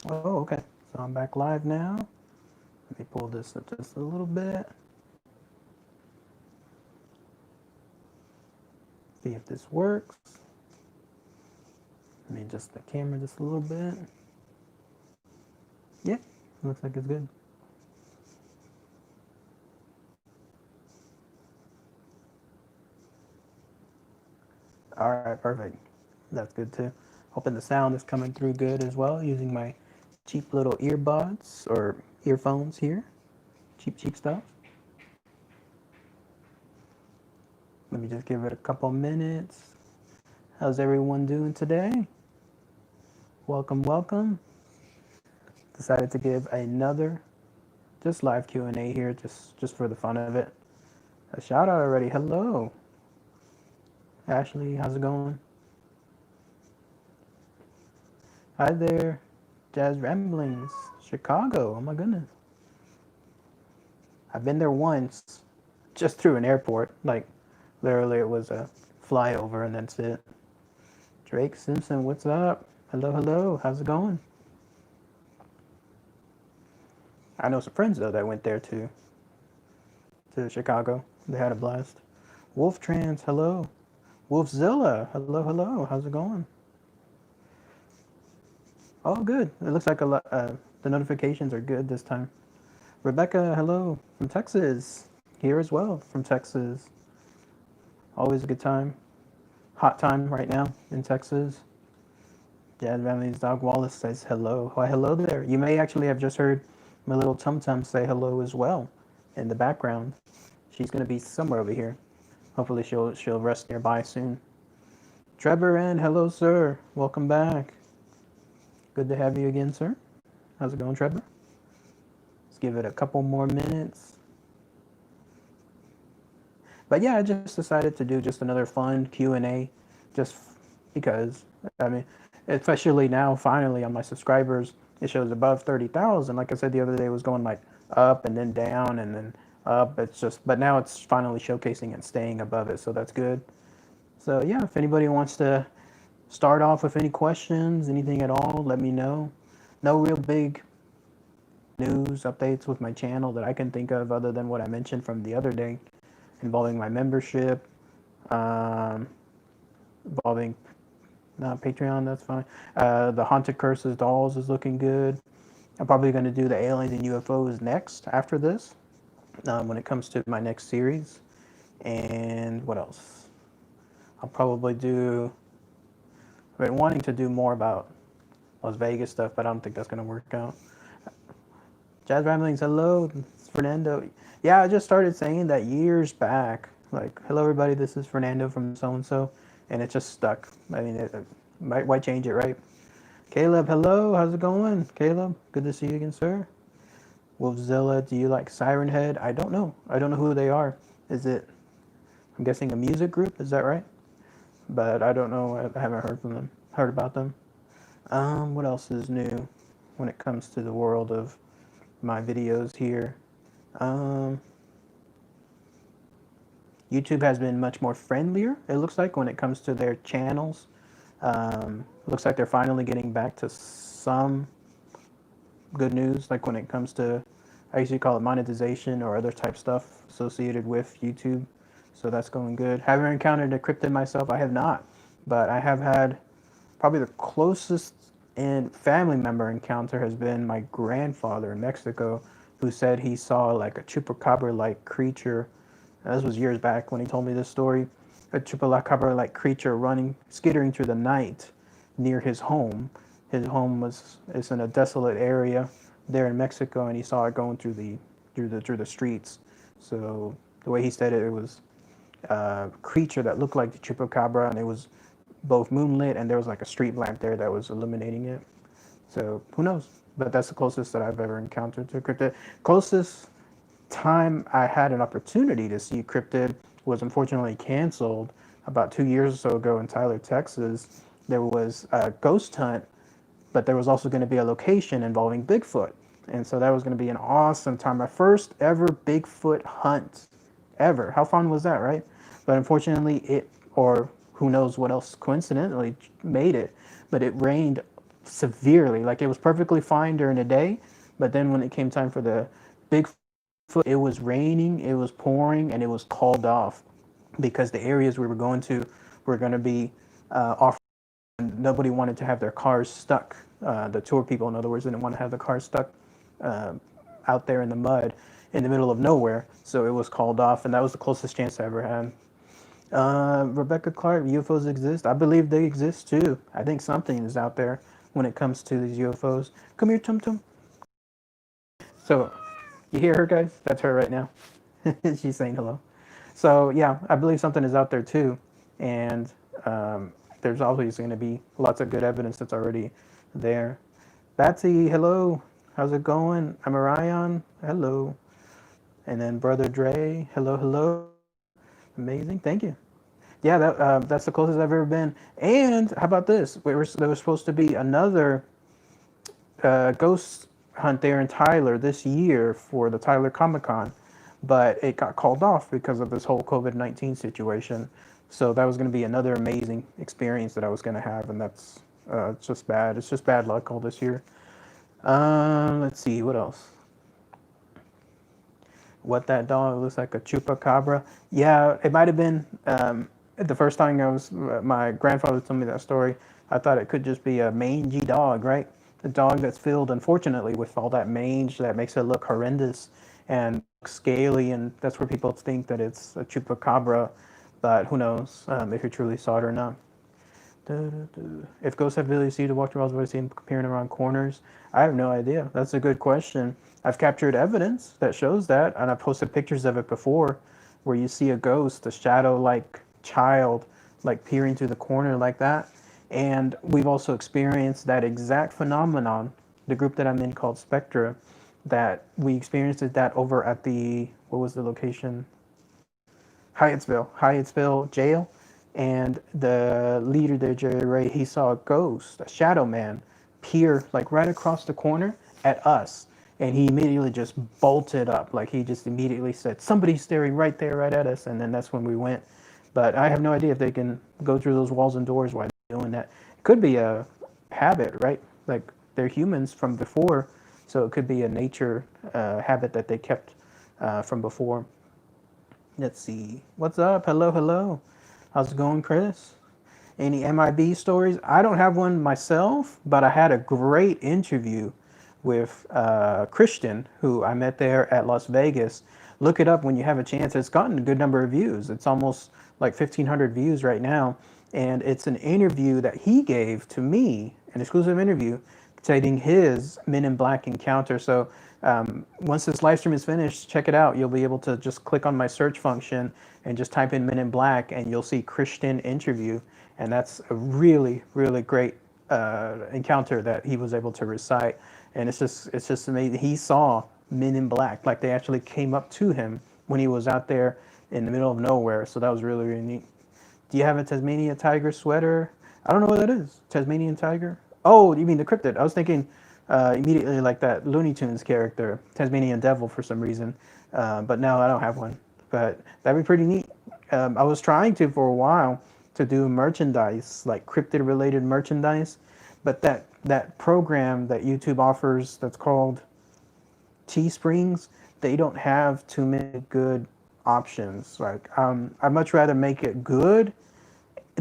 Oh, okay. So I'm back live now. Let me pull this up just a little bit. See if this works. Let me adjust the camera just a little bit. Yeah, looks like it's good. All right, perfect. That's good too. Hoping the sound is coming through good as well using my cheap little earbuds or earphones here. Cheap stuff. Let me just give it a couple minutes. How's everyone doing today? Welcome, welcome. Decided to give another just live Q&A here just for the fun of it. A shout out already. Hello. Ashley, how's it going? Hi there. Jazz Ramblings, Chicago. Oh my goodness. I've been there once, just through an airport. Like, literally, it was a flyover, and that's it. Drake Simpson, what's up? Hello, hello. How's it going? I know some friends though that went there to Chicago. They had a blast. Wolf Trans, hello. Wolfzilla, hello, hello. How's it going? Oh, good. It looks like a lot. The notifications are good this time. Rebecca, hello from Texas. Here as well from Texas. Always a good time. Hot time right now in Texas. Jazz Valley's dog Wallace says hello. Why, hello there. You may actually have just heard my little Tum Tum say hello as well in the background. She's gonna be somewhere over here. Hopefully she'll rest nearby soon. Trevor and hello, sir. Welcome back. Good to have you again, sir. How's it going, Trevor? Let's give it a couple more minutes. But yeah, I just decided to do just another fun Q&A just because, I mean, especially now, finally, on my subscribers, it shows above 30,000. Like I said the other day, it was going like up and then down and then up. It's just, but now it's finally showcasing and staying above it, so that's good. So yeah, if anybody wants to start off with any questions, anything at all, let me know. No real big news updates with my channel that I can think of other than what I mentioned from the other day involving my membership, um, involving Patreon, that's fine. The Haunted Curses dolls is looking good. I'm probably going to do the aliens and UFOs next after this when it comes to my next series. And what else? I'll probably do. I've been wanting to do more about Las Vegas stuff, but I don't think that's going to work out. Jazz Ramblings, hello, it's Fernando. Yeah, I just started saying that years back. Like, hello everybody, this is Fernando from so and so, and it just stuck. I mean, why change it, right? Caleb, hello, how's it going? Caleb, good to see you again, sir. Wolfzilla, do you like Siren Head? I don't know. I don't know who they are. Is it? I'm guessing a music group. Is that right? But I don't know. I haven't heard from them. Heard about them. What else is new when it comes to the world of my videos here? Um, YouTube has been much more friendlier, it looks like, when it comes to their channels. Looks like they're finally getting back to some good news, like when it comes to, I usually call it monetization or other type stuff associated with YouTube. So that's going good. Haven't encountered a cryptid myself. I have not, but I have had probably the closest and family member encounter has been my grandfather in Mexico, who said he saw like a chupacabra-like creature. This was years back when he told me this story. A chupacabra-like creature running, skittering through the night near his home. His home is in a desolate area there in Mexico, and he saw it going through the streets. So the way he said it, it was a creature that looked like the chupacabra, and it was both moonlit, and there was like a street lamp there that was illuminating it. So who knows? But that's the closest that I've ever encountered to cryptid. Closest time I had an opportunity to see cryptid was unfortunately canceled about 2 years or so ago in Tyler, Texas. There was a ghost hunt, but there was also going to be a location involving Bigfoot. And so that was going to be an awesome time. My first ever Bigfoot hunt ever. How fun was that, right? But unfortunately, or who knows what else coincidentally made it, but it rained severely. Like it was perfectly fine during the day, but then when it came time for the Bigfoot, it was raining, it was pouring, and it was called off because the areas we were going to were going to be off. Nobody wanted to have their cars stuck. The tour people, in other words, didn't want to have the cars stuck uh, out there in the mud in the middle of nowhere. So it was called off, and that was the closest chance I ever had. Rebecca Clark, UFOs exist. I believe they exist too. I think something is out there when it comes to these UFOs. Come here, Tum Tum. So, you hear her, guys? That's her right now. She's saying hello. So, yeah, I believe something is out there too. And there's always going to be lots of good evidence that's already there. Batsy, hello. How's it going? I'm Orion. Hello. And then Brother Dre, hello, hello. Amazing. Thank you. Yeah, that's the closest I've ever been. And how about this? There was supposed to be another ghost hunt there in Tyler this year for the Tyler Comic Con, but it got called off because of this whole COVID-19 situation. So that was going to be another amazing experience that I was going to have, and that's it's just bad. It's just bad luck all this year. Let's see what else. What that dog looks like, a chupacabra? Yeah, it might have been. The first time my grandfather told me that story, I thought it could just be a mangy dog, right? A dog that's filled, unfortunately, with all that mange that makes it look horrendous and scaly, and that's where people think that it's a chupacabra, but who knows if you truly saw it or not. If ghosts have ability to see to walk through walls, what I see them appearing around corners, I have no idea. That's a good question. I've captured evidence that shows that, and I've posted pictures of it before, where you see a ghost, a shadow-like child, like peering through the corner like that. And we've also experienced that exact phenomenon, the group that I'm in called Spectra, that we experienced that over at the, what was the location? Hyattsville jail. And the leader there, Jerry Ray, he saw a ghost, a shadow man, peer like right across the corner at us. And he immediately just bolted up. Like he just immediately said, somebody's staring right there, right at us. And then that's when we went. But I have no idea if they can go through those walls and doors while they're doing that. It could be a habit, right? Like they're humans from before. So it could be a nature habit that they kept from before. Let's see. What's up? Hello, hello. How's it going, Chris? Any MIB stories? I don't have one myself, but I had a great interview with Christian, who I met there at Las Vegas. Look it up when you have a chance. It's gotten a good number of views. It's almost like 1,500 views right now. And it's an interview that he gave to me, an exclusive interview, stating his Men in Black encounter. So once this live stream is finished, check it out. You'll be able to just click on my search function and just type in Men in Black, and you'll see Christian interview. And that's a really, really great encounter that he was able to recite. And it's just amazing. He saw Men in Black, like they actually came up to him when he was out there in the middle of nowhere. So that was really, really neat. Do you have a Tasmanian tiger sweater? I don't know what that is. Tasmanian tiger? Oh, you mean the cryptid? I was thinking immediately like that Looney Tunes character, Tasmanian devil, for some reason. But no, I don't have one. But that'd be pretty neat. I was trying to for a while to do merchandise, like cryptid related merchandise. But that program that YouTube offers that's called Teesprings, they don't have too many good options. Like I'd much rather make it good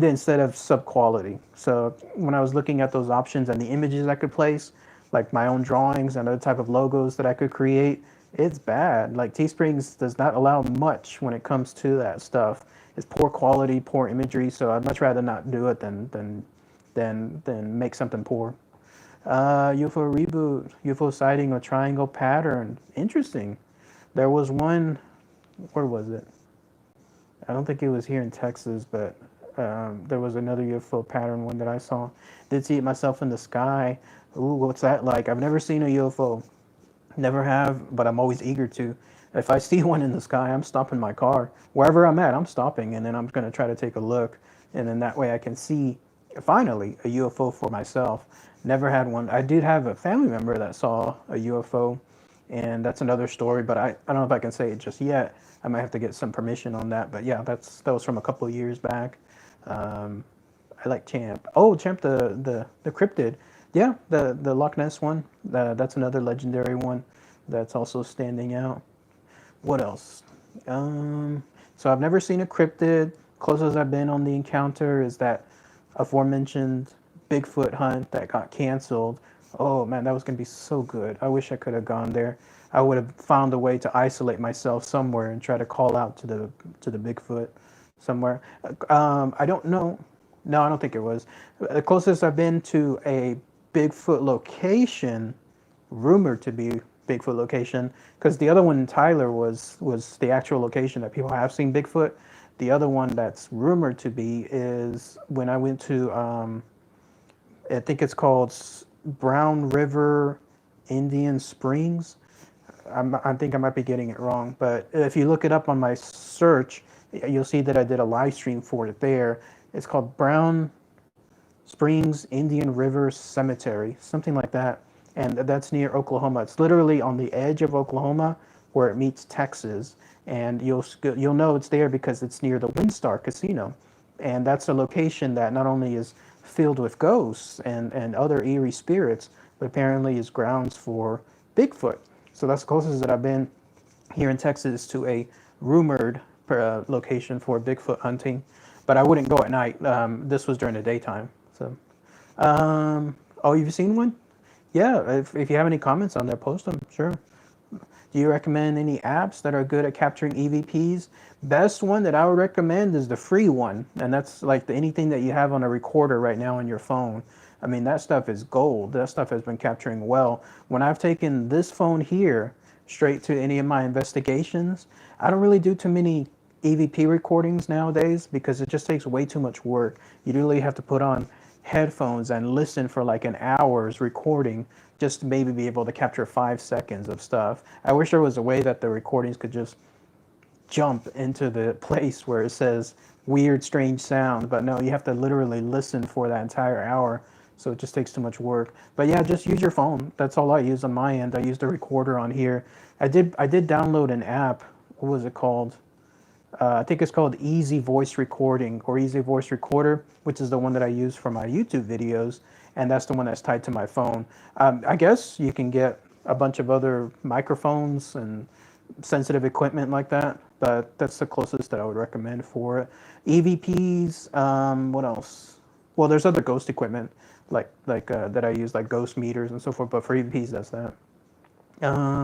instead of sub quality. So when I was looking at those options and the images I could place, like my own drawings and other type of logos that I could create, it's bad. Like Teesprings does not allow much when it comes to that stuff. It's poor quality, poor imagery. So I'd much rather not do it than make something poor. UFO reboot, UFO sighting, a triangle pattern. Interesting. There was one. Where was it? I don't think it was here in Texas, but there was another UFO pattern one that I saw. Did see it myself in the sky. Ooh, what's that like? I've never seen a UFO. Never have, but I'm always eager to. If I see one in the sky, I'm stopping my car. Wherever I'm at, I'm stopping, and then I'm going to try to take a look. And then that way I can see, finally, a UFO for myself. Never had one. I did have a family member that saw a UFO, and that's another story, but I don't know if I can say it just yet. I might have to get some permission on that. But yeah, that was from a couple of years back. I like Champ. Oh, Champ the Cryptid. Yeah, the Loch Ness one. That's another legendary one that's also standing out. What else? Um, so I've never seen a cryptid. Closest I've been on the encounter is that aforementioned Bigfoot hunt that got canceled. Oh man, that was gonna be so good. I wish I could have gone there. I would have found a way to isolate myself somewhere and try to call out to the Bigfoot somewhere. I don't know. No, I don't think it was. The closest I've been to a Bigfoot location, rumored to be Bigfoot location, because the other one in Tyler was the actual location that people have seen Bigfoot. The other one that's rumored to be is when I went to I think it's called Brown River Indian Springs. I think I might be getting it wrong, but if you look it up on my search, you'll see that I did a live stream for it there. It's called Brown Springs Indian River Cemetery, something like that. And that's near Oklahoma. It's literally on the edge of Oklahoma where it meets Texas. And you'll know it's there because it's near the WinStar Casino. And that's a location that not only is filled with ghosts and other eerie spirits, but apparently is grounds for Bigfoot. So that's the closest that I've been here in Texas to a rumored location for Bigfoot hunting. But I wouldn't go at night. This was during the daytime. So, oh, you've seen one? Yeah, if you have any comments on there, post them. Sure. Do you recommend any apps that are good at capturing EVPs? Best one that I would recommend is the free one, and that's like anything that you have on a recorder right now on your phone. I mean, that stuff is gold. That stuff has been capturing well. When I've taken this phone here straight to any of my investigations, I don't really do too many EVP recordings nowadays because it just takes way too much work. You really have to put on headphones and listen for like an hour's recording just to maybe be able to capture 5 seconds of stuff. I wish there was a way that the recordings could just jump into the place where it says weird, strange sound, but no, you have to literally listen for that entire hour. So it just takes too much work. But yeah, just use your phone. That's all I use on my end. I used a recorder on here. I did download an app. What was it called? I think it's called Easy Voice Recording or Easy Voice Recorder, which is the one that I use for my YouTube videos, and that's the one that's tied to my phone. I guess you can get a bunch of other microphones and sensitive equipment like that, but that's the closest that I would recommend for it. EVPs, what else? Well, there's other ghost equipment like that I use, like ghost meters and so forth, but for EVPs, that's that.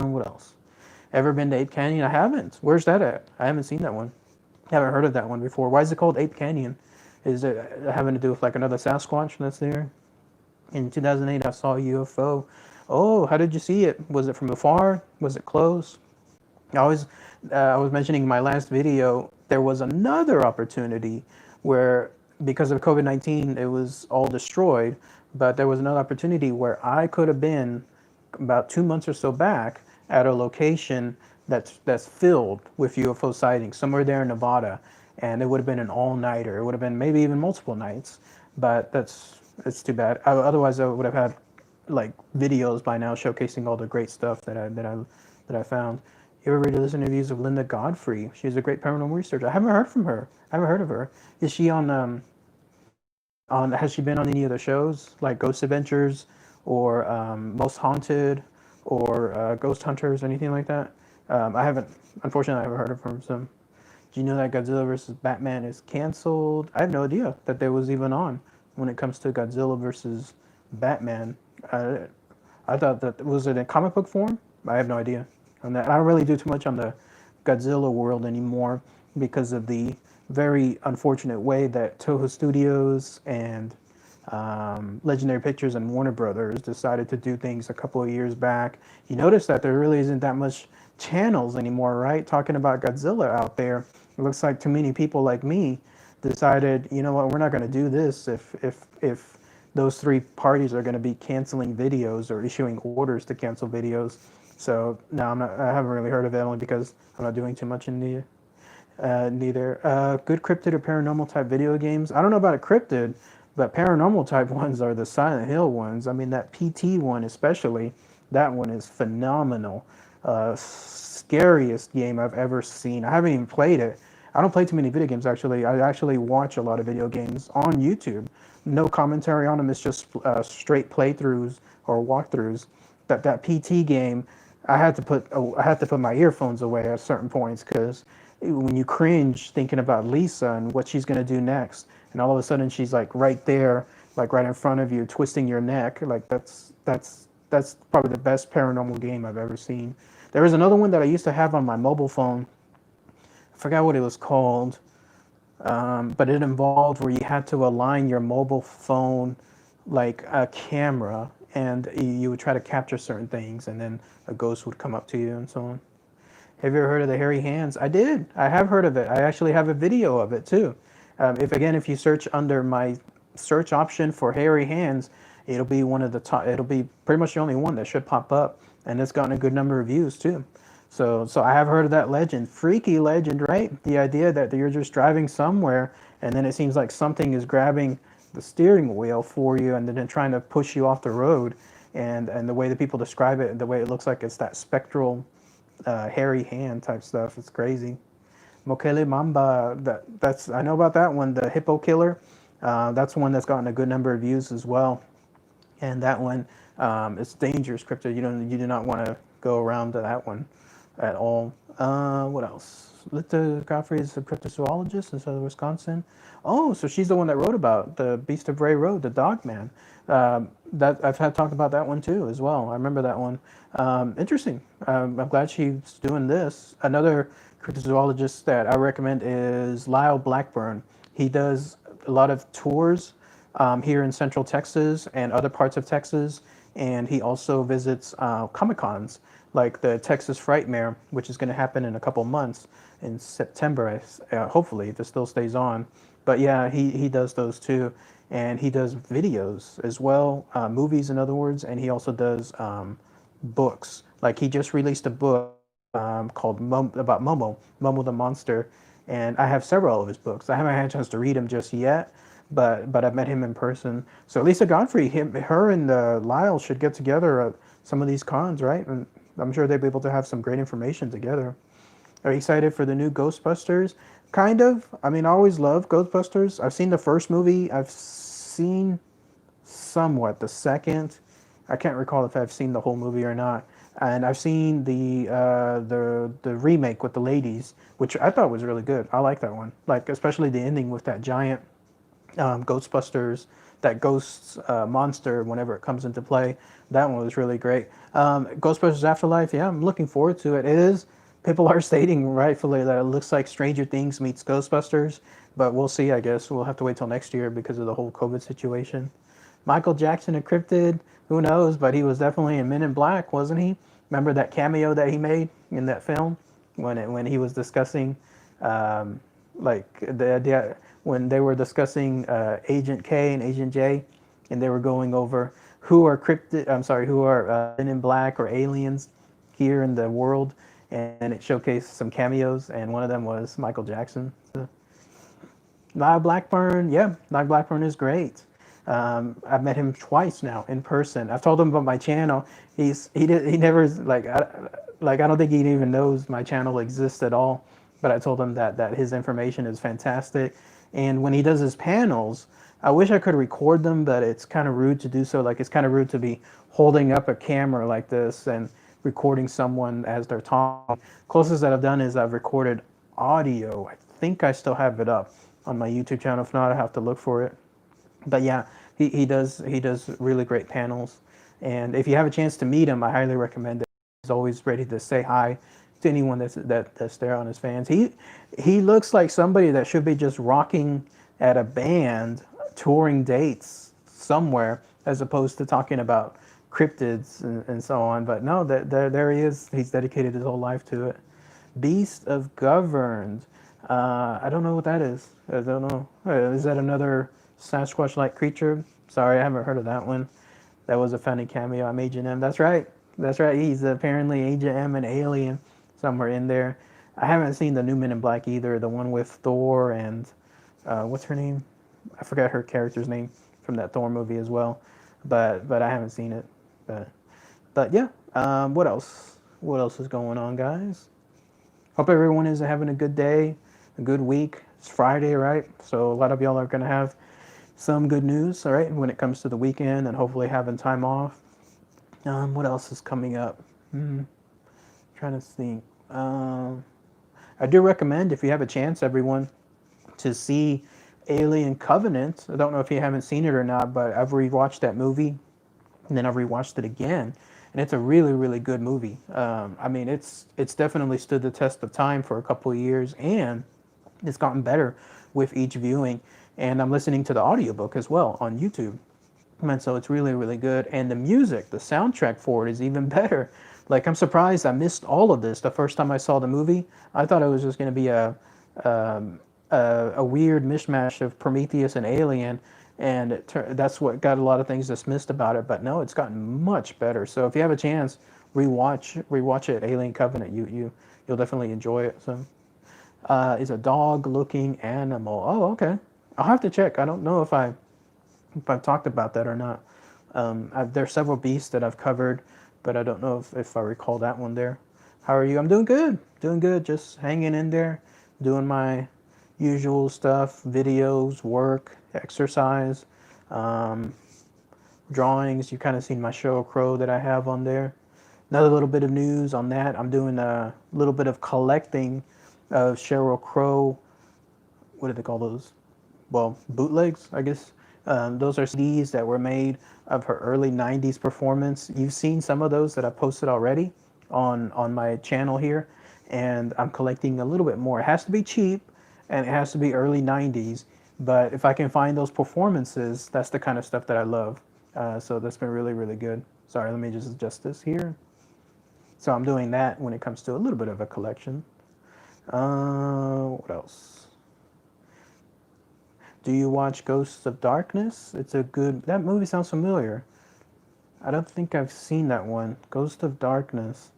What else? Ever been to Ape Canyon? I haven't. Where's that at? I haven't seen that one. Haven't heard of that one before. Why is it called Ape Canyon? Is it having to do with like another Sasquatch that's there? In 2008, I saw a UFO. Oh, how did you see it? Was it from afar? Was it close? I was mentioning in my last video, there was another opportunity where, because of COVID-19, it was all destroyed, but there was another opportunity where I could have been about 2 months or so back at a location that's filled with UFO sightings, somewhere there in Nevada, and it would have been an all-nighter. It would have been maybe even multiple nights, but it's too bad. Otherwise, I would have had like videos by now showcasing all the great stuff that I found. You ever read those interviews of Linda Godfrey? She's a great paranormal researcher. I haven't heard from her. I haven't heard of her. Is she on? Has she been on any of the shows like Ghost Adventures or Most Haunted or Ghost Hunters, anything like that? I haven't. Unfortunately, I haven't heard of her. So, do you know that Godzilla versus Batman is canceled? I had no idea that there was even on when it comes to Godzilla versus Batman. I thought that was it in comic book form. I have no idea on that. I don't really do too much on the Godzilla world anymore because of the very unfortunate way that Toho Studios and Legendary Pictures and Warner Brothers decided to do things a couple of years back. You notice that there really isn't that much channels anymore, right? Talking about Godzilla out there. It looks like too many people like me decided, you know what, we're not going to do this if those three parties are going to be canceling videos or issuing orders to cancel videos. So no, I haven't really heard of it only because I'm not doing too much in the neither. Good cryptid or paranormal type video games. I don't know about a cryptid, but paranormal type ones are the Silent Hill ones. I mean, that PT one especially, that one is phenomenal. Scariest game I've ever seen. I haven't even played it. I don't play too many video games actually. I actually watch a lot of video games on YouTube, no commentary on them. It's just straight playthroughs or walkthroughs. That PT game, I had to put my earphones away at certain points because when you cringe thinking about Lisa and what she's gonna do next, and all of a sudden she's like right there, like right in front of you, twisting your neck, like that's probably the best paranormal game I've ever seen. There was another one that I used to have on my mobile phone. I forgot what it was called, but it involved where you had to align your mobile phone like a camera, and you would try to capture certain things, and then a ghost would come up to you and so on. Have you ever heard of the hairy hands? I did. I have heard of it. I actually have a video of it too. If you search under my search option for hairy hands, it'll be one of the top. It'll be pretty much the only one that should pop up, and it's gotten a good number of views too. So I have heard of that legend. Freaky legend, right? The idea that you're just driving somewhere, and then it seems like something is grabbing the steering wheel for you, and then trying to push you off the road. And the way that people describe it, the way it looks like it's that spectral hairy hand type stuff. It's crazy. Mokele Mamba, that's I know about that one. The hippo killer, that's one that's gotten a good number of views as well. And that one, it's dangerous, Cryptid. You do not want to go around to that one at all. What else? Lita Godfrey is a cryptozoologist in southern Wisconsin. Oh, so she's the one that wrote about the Beast of Bray Road, the Dog Man. That I've had talked about that one too as well. I remember that one. Interesting. I'm glad she's doing this. Another cryptozoologist that I recommend is Lyle Blackburn. He does a lot of tours here in Central Texas and other parts of Texas, and he also visits Comic Cons like the Texas Frightmare, which is going to happen in a couple months in September. Hopefully, if it still stays on. But yeah, he does those too, and he does videos as well, movies in other words, and he also does books. Like he just released a book called about Momo the Monster, and I have several of his books. I haven't had a chance to read them just yet, but I've met him in person. So Lisa Godfrey, her and Lyle should get together at some of these cons, right? And I'm sure they'll be able to have some great information together. Are you excited for the new Ghostbusters? Kind of. I mean, I always love Ghostbusters. I've seen the first movie. I've seen somewhat the second. I can't recall if I've seen the whole movie or not. And I've seen the remake with the ladies, which I thought was really good. I like that one. Like especially the ending with that giant Ghostbusters, that ghost monster whenever it comes into play. That one was really great. Ghostbusters Afterlife, yeah, I'm looking forward to it. It is, people are stating rightfully that it looks like Stranger Things meets Ghostbusters, but we'll see, I guess. We'll have to wait till next year because of the whole COVID situation. Michael Jackson and Cryptid, who knows, but he was definitely in Men in Black, wasn't he? Remember that cameo that he made in that film when he was discussing like the idea when they were discussing Agent K and Agent J, and they were going over who are Men in Black or aliens here in the world, and it showcased some cameos, and one of them was Michael Jackson. So, Niall Blackburn, yeah, Niall Blackburn is great. I've met him twice now in person. I've told him about my channel. He never I don't think he even knows my channel exists at all. But I told him that his information is fantastic, and when he does his panels, I wish I could record them, but it's kind of rude to do so. Like it's kind of rude to be holding up a camera like this and recording someone as they're talking. Closest that I've done is I've recorded audio. I think I still have it up on my YouTube channel. If not, I have to look for it. But yeah, he does really great panels, and if you have a chance to meet him, I highly recommend it. He's always ready to say hi to anyone that's there on his fans. He looks like somebody that should be just rocking at a band, touring dates somewhere, as opposed to talking about cryptids and so on. But no, there he is. He's dedicated his whole life to it. Beast of Governed. I don't know what that is. I don't know. Is that another Sasquatch-like creature? Sorry, I haven't heard of that one. That was a funny cameo. I'm Agent M. That's right. That's right. He's apparently Agent M, an alien, somewhere in there. I haven't seen the new Men in Black either. The one with Thor and what's her name? I forgot her character's name from that Thor movie as well. But I haven't seen it. But yeah. What else? What else is going on, guys? Hope everyone is having a good day, a good week. It's Friday, right? So a lot of y'all are gonna have some good news, all right, when it comes to the weekend and hopefully having time off. What else is coming up? Trying to think. I do recommend, if you have a chance, everyone, to see Alien Covenant. I don't know if you haven't seen it or not, but I've rewatched that movie and then I've rewatched it again, and it's a really, really good movie. I mean, it's definitely stood the test of time for a couple of years, and it's gotten better with each viewing. And I'm listening to the audiobook as well on YouTube. And so it's really, really good. And the music, the soundtrack for it is even better. Like, I'm surprised I missed all of this the first time I saw the movie. I thought it was just going to be um, a weird mishmash of Prometheus and Alien, and that's what got a lot of things dismissed about it. But no, it's gotten much better. So if you have a chance, rewatch it, Alien Covenant. You'll definitely enjoy it. So is a dog-looking animal. Oh, okay. I'll have to check. I don't know if I've talked about that or not. There's several beasts that I've covered, but I don't know if I recall that one there. How are you? I'm doing good. Doing good. Just hanging in there, doing my usual stuff, videos, work, exercise, um, drawings. You kind of seen my Sheryl Crow that I have on there. Another little bit of news on that. I'm doing a little bit of collecting of Sheryl Crow. What do they call those? Well, bootlegs, I guess. Those are CDs that were made of her early 90s performance. You've seen some of those that I posted already on my channel here, and I'm collecting a little bit more. It has to be cheap, and it has to be early 90s, but if I can find those performances, that's the kind of stuff that I love. So that's been really, really good. Sorry, let me just adjust this here. So I'm doing that when it comes to a little bit of a collection. What else? Do you watch Ghosts of Darkness? It's a good... That movie sounds familiar. I don't think I've seen that one. Ghost of Darkness.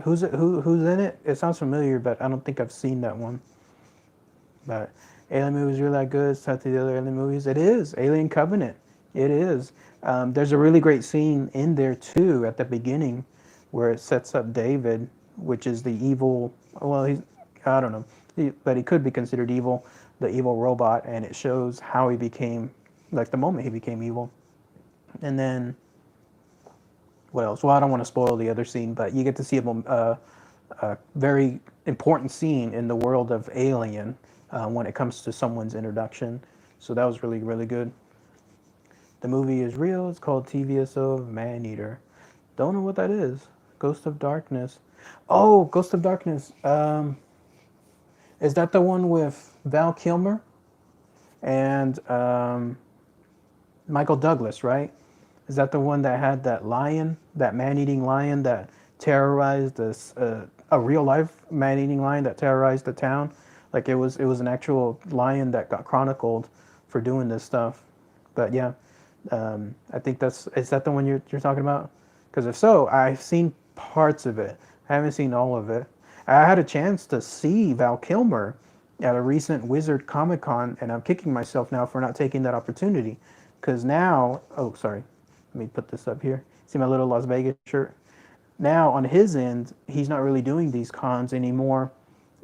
Who's in it? It sounds familiar, but I don't think I've seen that one. But Alien movies are really that good. It's not the other Alien movies. It is. Alien Covenant. It is. There's a really great scene in there, too, at the beginning, where it sets up David, which is the evil... Well, I don't know. But he could be considered evil, the evil robot, and it shows how he became, like the moment he became evil. And then, what else? Well, I don't want to spoil the other scene, but you get to see a very important scene in the world of Alien when it comes to someone's introduction. So that was really, really good. The movie is real. It's called TVSO Maneater. Don't know what that is. Ghost of Darkness. Oh, Ghost of Darkness. Is that the one with Val Kilmer and Michael Douglas, right? Is that the one that had that lion, that man-eating lion that terrorized this, a real-life man-eating lion that terrorized the town? Like it was an actual lion that got chronicled for doing this stuff. But yeah, I think is that the one you're talking about? Because if so, I've seen parts of it. I haven't seen all of it. I had a chance to see Val Kilmer at a recent Wizard Comic Con, and I'm kicking myself now for not taking that opportunity. Because now, oh, sorry, let me put this up here. See my little Las Vegas shirt? Now, on his end, he's not really doing these cons anymore,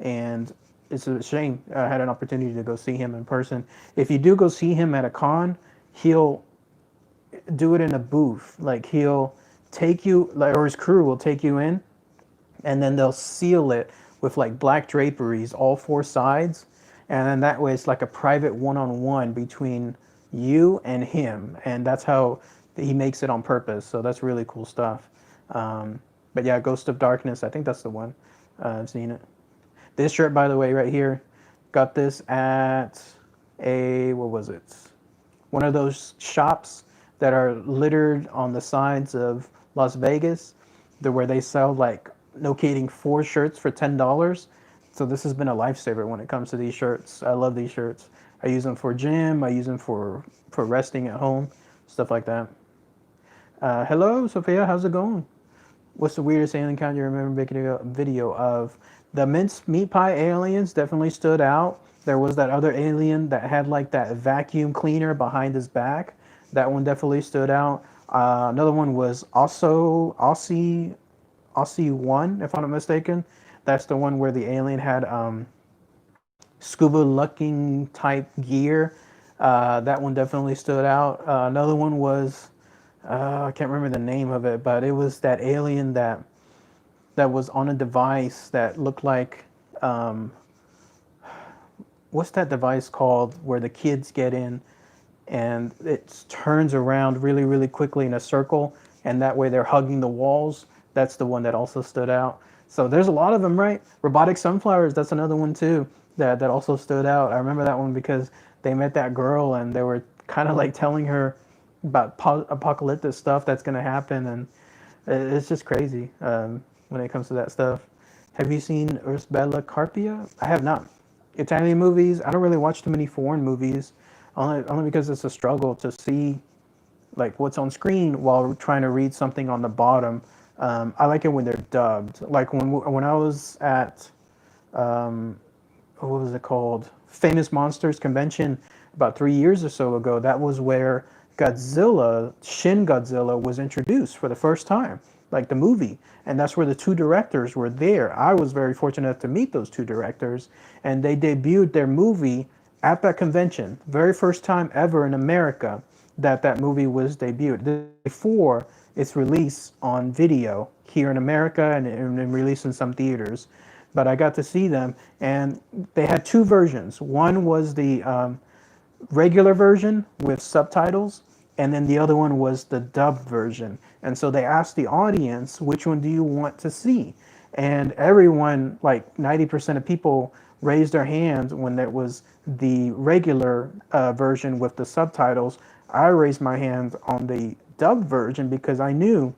and it's a shame. I had an opportunity to go see him in person. If you do go see him at a con, he'll do it in a booth. Like, he'll take you, or his crew will take you in, and then they'll seal it with like black draperies all four sides, and then that way it's like a private one-on-one between you and him, and that's how he makes it on purpose. So that's really cool stuff. But yeah, Ghost of Darkness, I think that's the one. I've seen it. This shirt, by the way, right here, got this at what was it, one of those shops that are littered on the sides of Las Vegas, where they sell like nocating 4 shirts for $10. So this has been a lifesaver when it comes to these shirts. I love these shirts. I use them for gym. I use them for resting at home, stuff like that. Hello, Sophia. How's it going? What's the weirdest alien encounter you remember making a video of? The mince meat pie aliens definitely stood out. There was that other alien that had like that vacuum cleaner behind his back. That one definitely stood out. Another one was also Aussie 1, if I'm not mistaken. That's the one where the alien had scuba looking type gear. That one definitely stood out. Another one was I can't remember the name of it, but it was that alien that was on a device that looked like um, what's that device called where the kids get in and it turns around really, really quickly in a circle, and that way they're hugging the walls. That's the one that also stood out. So there's a lot of them, right? Robotic sunflowers, that's another one too that also stood out. I remember that one because they met that girl and they were kind of like telling her about apocalyptic stuff that's going to happen, and it's just crazy when it comes to that stuff. Have you seen Urs Bella Carpia? I have not. Italian movies, I don't really watch too many foreign movies, only because it's a struggle to see like what's on screen while trying to read something on the bottom. I like it when they're dubbed. Like when I was at what was it called? Famous Monsters Convention about 3 years or so ago. That was where Godzilla, Shin Godzilla, was introduced for the first time, like the movie. And that's where the two directors were there. I was very fortunate to meet those two directors, and they debuted their movie at that convention. Very first time ever in America that that movie was debuted. Before its release on video here in America and released in some theaters, but I got to see them, and they had two versions. One was the regular version with subtitles, and then the other one was the dubbed version. And so they asked the audience, which one do you want to see? And everyone, like 90% of people, raised their hands when there was the regular version with the subtitles. I raised my hand on the dubbed version because I knew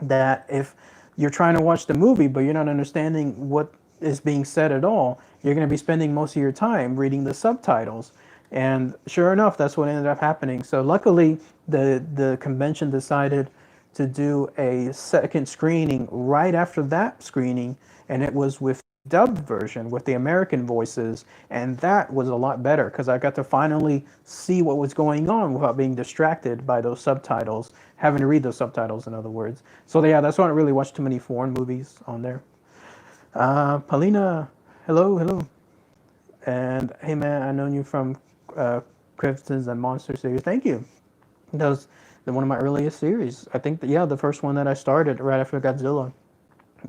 that if you're trying to watch the movie but you're not understanding what is being said at all, you're going to be spending most of your time reading the subtitles. And sure enough, that's what ended up happening. So luckily, the convention decided to do a second screening right after that screening, and it was with dubbed version with the American voices, and that was a lot better because I got to finally see what was going on without being distracted by those subtitles, having to read those subtitles, in other words. So yeah, that's why I don't really watch too many foreign movies on there. Paulina, hello, hello. And hey man, I known you from Cryptids and Monster series. Thank you. That was one of my earliest series. I think that, yeah, the first one that I started right after Godzilla.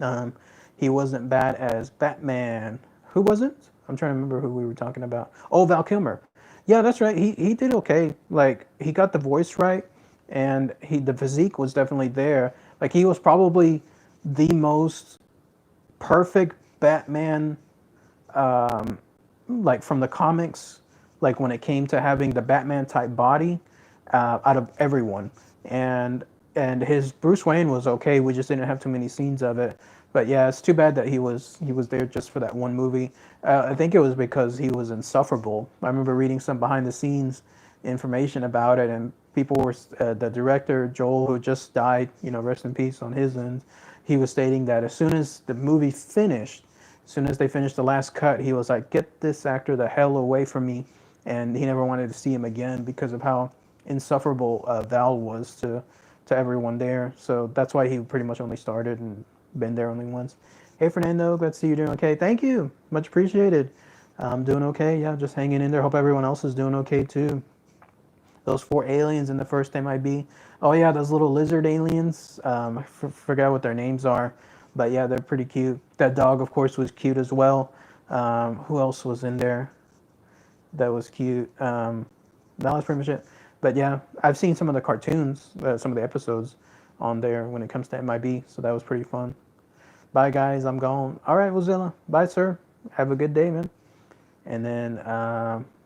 Um, he wasn't bad as Batman. Who wasn't? I'm trying to remember who we were talking about. Oh, Val Kilmer. Yeah, that's right. He did okay. Like he got the voice right, and the physique was definitely there. Like he was probably the most perfect Batman, um, like from the comics, like when it came to having the Batman type body, out of everyone. And his Bruce Wayne was okay. We just didn't have too many scenes of it. But yeah, it's too bad that he was there just for that one movie. I think it was because he was insufferable. I remember reading some behind the scenes information about it, and people were the director Joel, who just died, rest in peace on his end. He was stating that as soon as the movie finished, as soon as they finished the last cut, he was like, "Get this actor the hell away from me," and he never wanted to see him again because of how insufferable Val was to everyone there. So that's why he pretty much only started and been there only once. Hey Fernando, glad to see you doing okay. Thank you, much appreciated. I'm doing okay. Yeah, just hanging in there. Hope everyone else is doing okay too. Those four aliens in the first MIB. Oh yeah, those little lizard aliens. I forgot what their names are, but yeah, they're pretty cute. That dog, of course, was cute as well. Who else was in there that was cute? That was pretty much it. But yeah, I've seen some of the cartoons, some of the episodes on there when it comes to MIB, so that was pretty fun. Bye guys, I'm gone. All right, Mozilla. Bye, sir. Have a good day, man. And then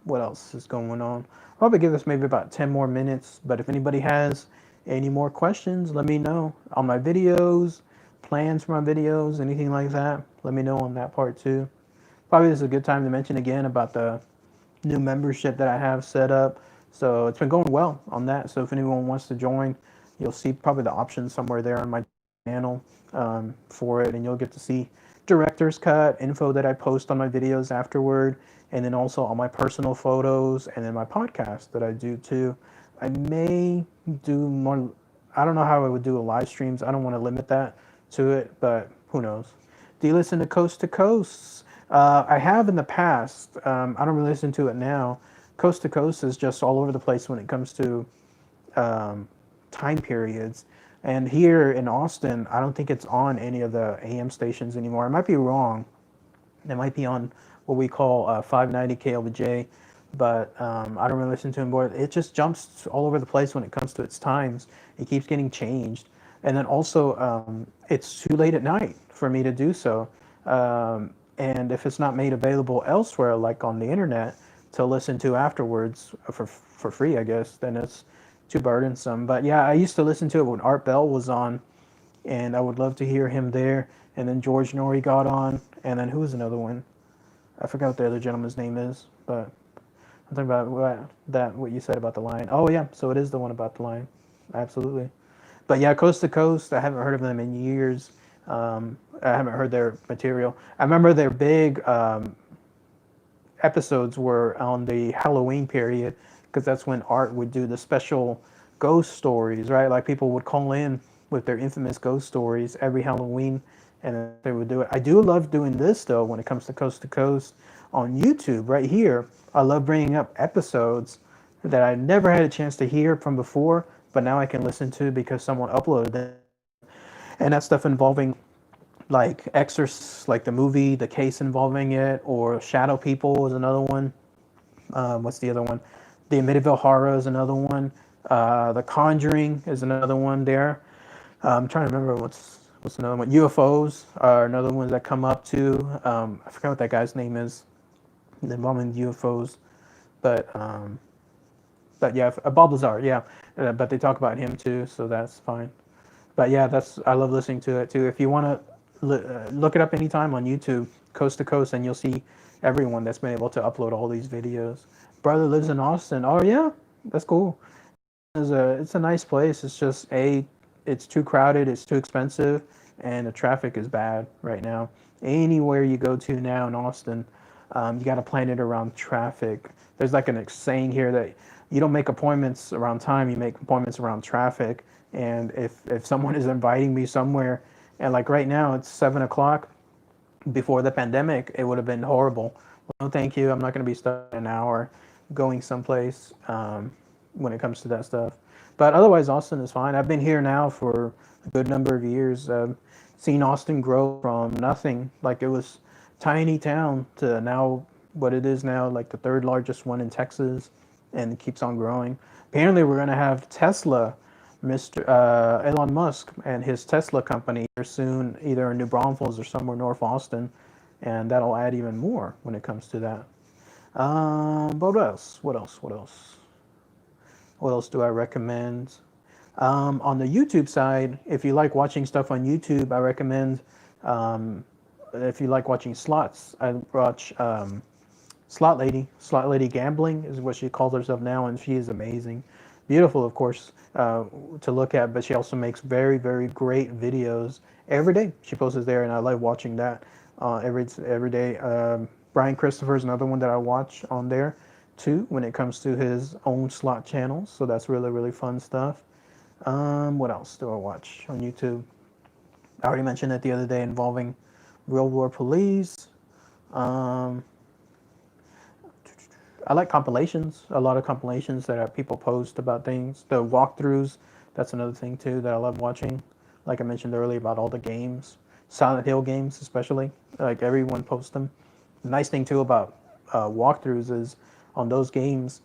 what else is going on? I'll probably give this maybe about 10 more minutes, but if anybody has any more questions, let me know on my videos, plans for my videos, anything like that. Let me know on that part too. Probably this is a good time to mention again about the new membership that I have set up. So it's been going well on that. So if anyone wants to join, you'll see probably the options somewhere there on my channel for it, and you'll get to see director's cut info that I post on my videos afterward, and then also all my personal photos, and then my podcast that I do too. I may do more. I don't know how I would do a live streams. I don't want to limit that to it, but who knows? Do you listen to Coast to Coast? I have in the past. I don't really listen to it now, Coast to Coast is just all over the place when it comes to um, time periods. And here in Austin, I don't think it's on any of the AM stations anymore. I might be wrong. It might be on what we call 590 KLBJ, but I don't really listen to it more. It just jumps all over the place when it comes to its times. It keeps getting changed. And then also, it's too late at night for me to do so. And if it's not made available elsewhere, like on the internet, to listen to afterwards for free, I guess, then it's too burdensome. But yeah, I used to listen to it when Art Bell was on, and I would love to hear him there. And then George Norrie got on, and then who was another one? I forgot what the other gentleman's name is, but I'm talking about what you said about the lion. Oh yeah, so it is the one about the lion, absolutely. But yeah, Coast to Coast, I haven't heard of them in years. I haven't heard their material. I remember their big episodes were on the Halloween period, because that's when Art would do the special ghost stories, right? Like people would call in with their infamous ghost stories every Halloween, and they would do it. I do love doing this though when it comes to Coast on YouTube right here. I love bringing up episodes that I never had a chance to hear from before, but now I can listen to because someone uploaded them. And that stuff involving like Exorcist, like the movie, the case involving it, or Shadow People is another one. What's the other one? The Amityville Horror is another one. The Conjuring is another one there. I'm trying to remember what's another one. UFOs are another one that come up too. I forgot what that guy's name is. Involving UFOs, but yeah, Bob Lazar, yeah. But they talk about him too, so that's fine. But yeah, I love listening to it too. If you want to look it up anytime on YouTube, Coast to Coast, and you'll see everyone that's been able to upload all these videos. Brother lives in Austin. Oh yeah, that's cool. It's a nice place. It's just it's too crowded, it's too expensive, and the traffic is bad right now. Anywhere you go to now in Austin, you got to plan it around traffic. There's like an saying here that you don't make appointments around time, you make appointments around traffic. And if someone is inviting me somewhere, and like right now it's 7 o'clock, before the pandemic, it would have been horrible. Well, no, thank you. I'm not going to be stuck an hour going someplace when it comes to that stuff. But otherwise, Austin is fine. I've been here now for a good number of years. Seen Austin grow from nothing, like it was tiny town, to now what it is now, like the third largest one in Texas, and it keeps on growing. Apparently, we're going to have Tesla, Mr. Elon Musk and his Tesla company here soon, either in New Braunfels or somewhere north Austin, and that'll add even more when it comes to that. But what else? What else? What else? What else do I recommend? On the YouTube side, if you like watching stuff on YouTube, I recommend. If you like watching slots, I watch Slot Lady. Slot Lady Gambling is what she calls herself now, and she is amazing. Beautiful, of course, to look at, but she also makes very, very great videos every day. She posts there, and I like watching that every day. Brian Christopher is another one that I watch on there too when it comes to his own slot channels. So that's really, really fun stuff. What else do I watch on YouTube? I already mentioned it the other day involving Real War Police. I like compilations, a lot of compilations that people post about things. The walkthroughs, that's another thing too that I love watching. Like I mentioned earlier about all the games, Silent Hill games especially, like everyone posts them. The nice thing too about walkthroughs is on those games,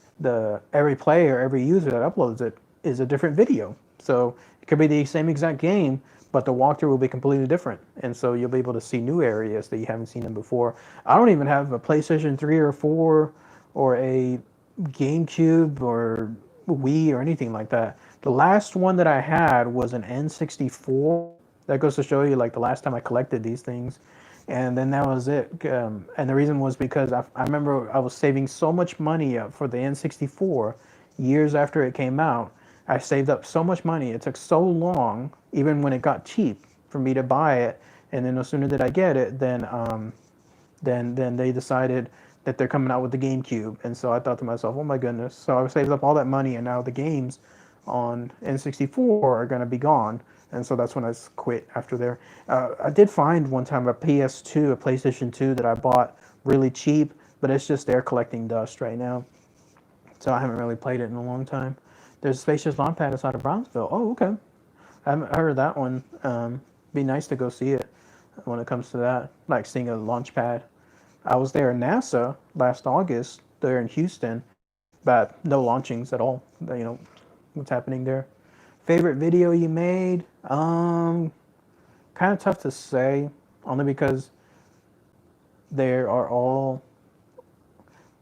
every player, every user that uploads it is a different video. So it could be the same exact game, but the walkthrough will be completely different. And so you'll be able to see new areas that you haven't seen them before. I don't even have a PlayStation 3 or 4 or a GameCube or Wii or anything like that. The last one that I had was an N64. That goes to show you, like, the last time I collected these things. And then that was it. And the reason was because I remember I was saving so much money up for the N64 years after it came out. I saved up so much money. It took so long, even when it got cheap, for me to buy it. And then no sooner did I get it, then they decided that they're coming out with the GameCube. And so I thought to myself, oh my goodness. So I saved up all that money, and now the games on N64 are going to be gone. And so that's when I quit after there. I did find one time a PlayStation 2 that I bought really cheap, but it's just there collecting dust right now. so I haven't really played it in a long time. There's a spacious launch pad outside of Brownsville. Oh, okay. I haven't heard of that one. Be nice to go see it when it comes to that, like seeing a launch pad. I was there in NASA last August, there in Houston, but no launchings at all. What's happening there. Favorite video you made? Kind of tough to say, only because there are all.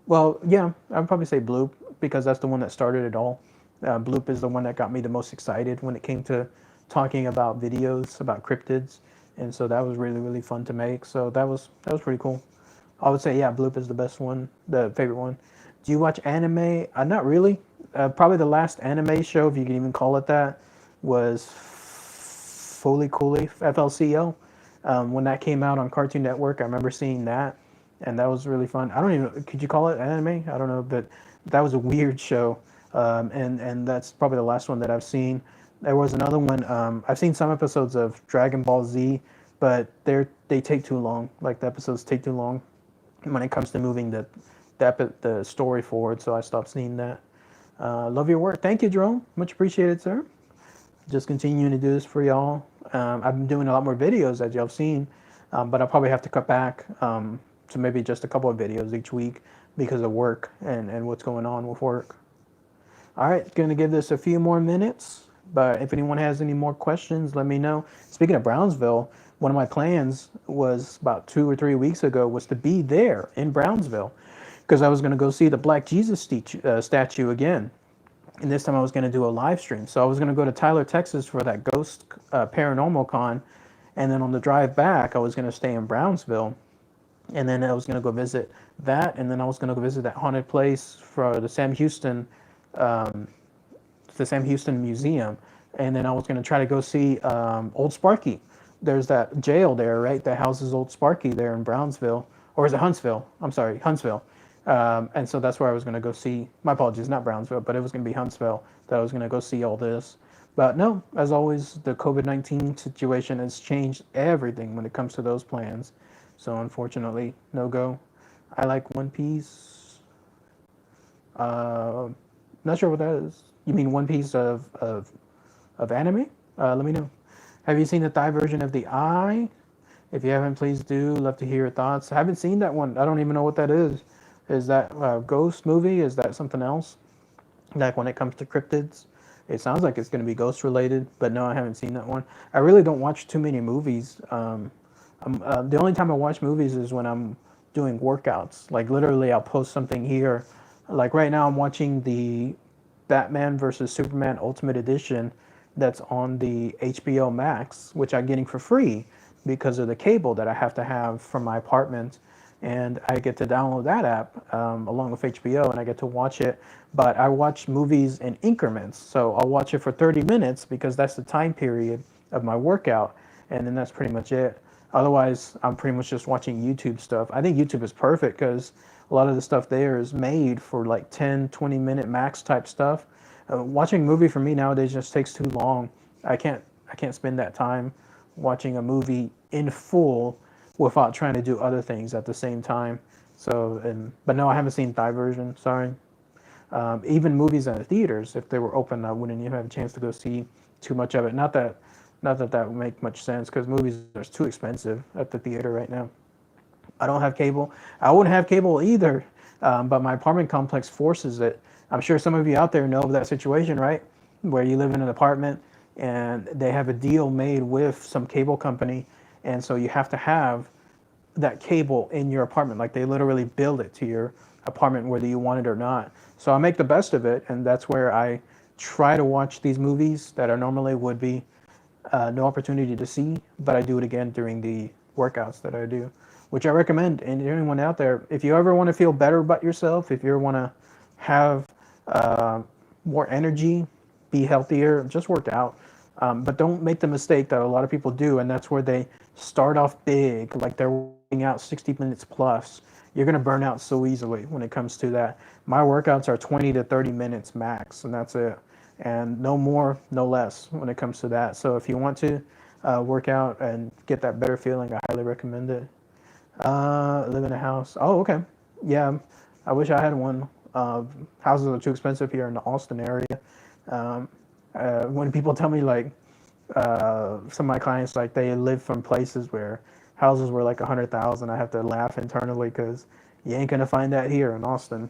Well, yeah, I'd probably say Bloop because that's the one that started it all. Bloop is the one that got me the most excited when it came to talking about videos about cryptids, and so that was really really fun to make. So that was pretty cool. I would say yeah, Bloop is the best one, the favorite one. Do you watch anime? Not really. Probably the last anime show, if you can even call it that, was Fully Cooley FLCL. When that came out on Cartoon Network, I remember seeing that, and that was really fun. I don't even could you call it anime? I don't know, but that was a weird show, and that's probably the last one that I've seen. There was another one. I've seen some episodes of Dragon Ball Z, but they take too long. Like the episodes take too long when it comes to moving the story forward. So I stopped seeing that. Love your work. Thank you, Jerome. Much appreciated, sir. Just continuing to do this for y'all. I've been doing a lot more videos as y'all have seen, but I'll probably have to cut back to maybe just a couple of videos each week because of work and what's going on with work. All right, going to give this a few more minutes, but if anyone has any more questions, let me know. Speaking of Brownsville, one of my plans was about 2 or 3 weeks ago was to be there in Brownsville because I was going to go see the Black Jesus statue again. And this time I was going to do a live stream. So I was going to go to Tyler, Texas for that Ghost Paranormal Con. And then on the drive back, I was going to stay in Brownsville. And then I was going to go visit that. And then I was going to go visit that haunted place for the Sam Houston Museum. And then I was going to try to go see Old Sparky. There's that jail there, right? That houses Old Sparky there in Brownsville. Or is it Huntsville? I'm sorry, Huntsville. And so that's where I was going to go see, my apologies, not Brownsville, but it was going to be Huntsville that I was going to go see all this. But no, as always, the COVID-19 situation has changed everything when it comes to those plans. So unfortunately, no go. I like One Piece. Not sure what that is. You mean One Piece of anime? Let me know. Have you seen the Thai version of The Eye? If you haven't, please do. Love to hear your thoughts. I haven't seen that one. I don't even know what that is. Is that a ghost movie? Is that something else? Like when it comes to cryptids? It sounds like it's going to be ghost related, but no, I haven't seen that one. I really don't watch too many movies. The only time I watch movies is when I'm doing workouts. Like literally, I'll post something here. Like right now, I'm watching the Batman versus Superman Ultimate Edition that's on the HBO Max, which I'm getting for free because of the cable that I have to have from my apartment. And I get to download that app along with HBO, and I get to watch it. But I watch movies in increments, so I'll watch it for 30 minutes because that's the time period of my workout, and then that's pretty much it. Otherwise, I'm pretty much just watching YouTube stuff. I think YouTube is perfect because a lot of the stuff there is made for like 10, 20-minute max type stuff. Watching a movie for me nowadays just takes too long. I can't spend that time watching a movie in full without trying to do other things at the same time. So, but no, I haven't seen Thai version. Sorry. Even movies in the theaters, if they were open, I wouldn't even have a chance to go see too much of it. Not that that would make much sense because movies are too expensive at the theater right now. I don't have cable. I wouldn't have cable either, but my apartment complex forces it. I'm sure some of you out there know of that situation, right? Where you live in an apartment and they have a deal made with some cable company, and so you have to have that cable in your apartment. Like they literally build it to your apartment whether you want it or not. So I make the best of it, and that's where I try to watch these movies that I normally would be no opportunity to see, but I do it again during the workouts that I do, which I recommend. And anyone out there, if you ever want to feel better about yourself, if you ever want to have more energy, be healthier, just work out. But don't make the mistake that a lot of people do, and that's where they start off big, like they're working out 60 minutes plus. You're going to burn out so easily when it comes to that. My workouts are 20 to 30 minutes max, and that's it. And no more, no less when it comes to that. So if you want to work out and get that better feeling, I highly recommend it. Live in a house. Oh, okay. Yeah, I wish I had one. houses are too expensive here in the Austin area. Um, when people tell me like some of my clients like they live from places where houses were like 100,000, I have to laugh internally because you ain't gonna find that here in Austin.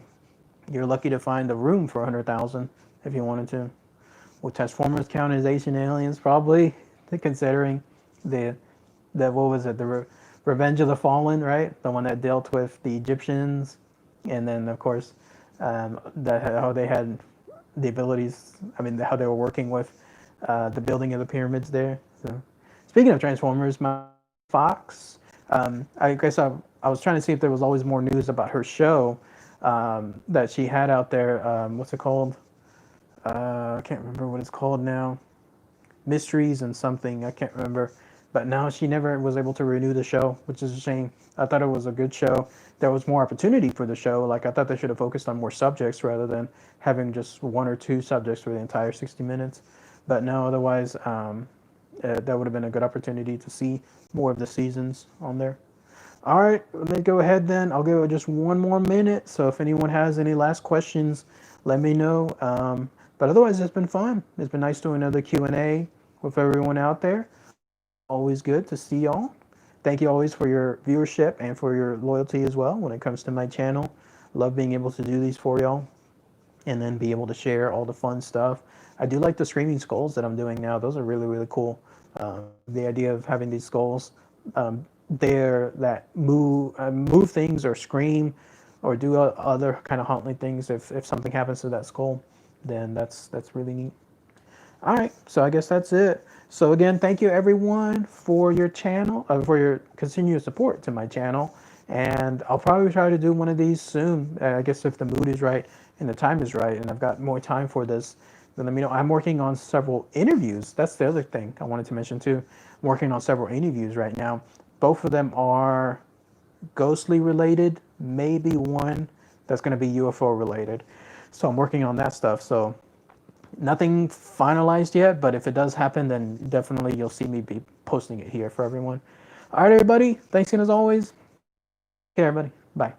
You're lucky to find a room for 100,000 if you wanted to. Will Transformers count as Asian aliens? Probably, considering the what was it, the Revenge of the Fallen, right? The one that dealt with the Egyptians, and then of course that how they had the abilities. I mean, how they were working with the building of the pyramids there. So, speaking of Transformers, my Fox. I guess I was trying to see if there was always more news about her show that she had out there. What's it called? I can't remember what it's called now. Mysteries and something. I can't remember. But now she never was able to renew the show, which is a shame. I thought it was a good show. There was more opportunity for the show. Like I thought they should have focused on more subjects rather than having just one or two subjects for the entire 60 minutes. But no, otherwise, that would have been a good opportunity to see more of the seasons on there. All right, let me go ahead then. I'll give it just one more minute. So if anyone has any last questions, let me know. But otherwise, it's been fun. It's been nice doing another Q&A with everyone out there. Always good to see y'all. Thank you always for your viewership and for your loyalty as well when it comes to my channel. Love being able to do these for y'all and then be able to share all the fun stuff. I do like the screaming skulls that I'm doing now. Those are really, really cool. The idea of having these skulls there that move things or scream or do other kind of haunting things. If something happens to that skull, then that's really neat. All right, so I guess that's it. So again, thank you everyone for your channel, for your continuous support to my channel. And I'll probably try to do one of these soon. I guess if the mood is right and the time is right and I've got more time for this, then let me know. I'm working on several interviews. That's the other thing I wanted to mention too. I'm working on several interviews right now. Both of them are ghostly related, maybe one that's going to be UFO related. So I'm working on that stuff. So nothing finalized yet, but if it does happen, then definitely you'll see me be posting it here for everyone. All right, everybody. Thanks again as always. Okay, everybody. Bye.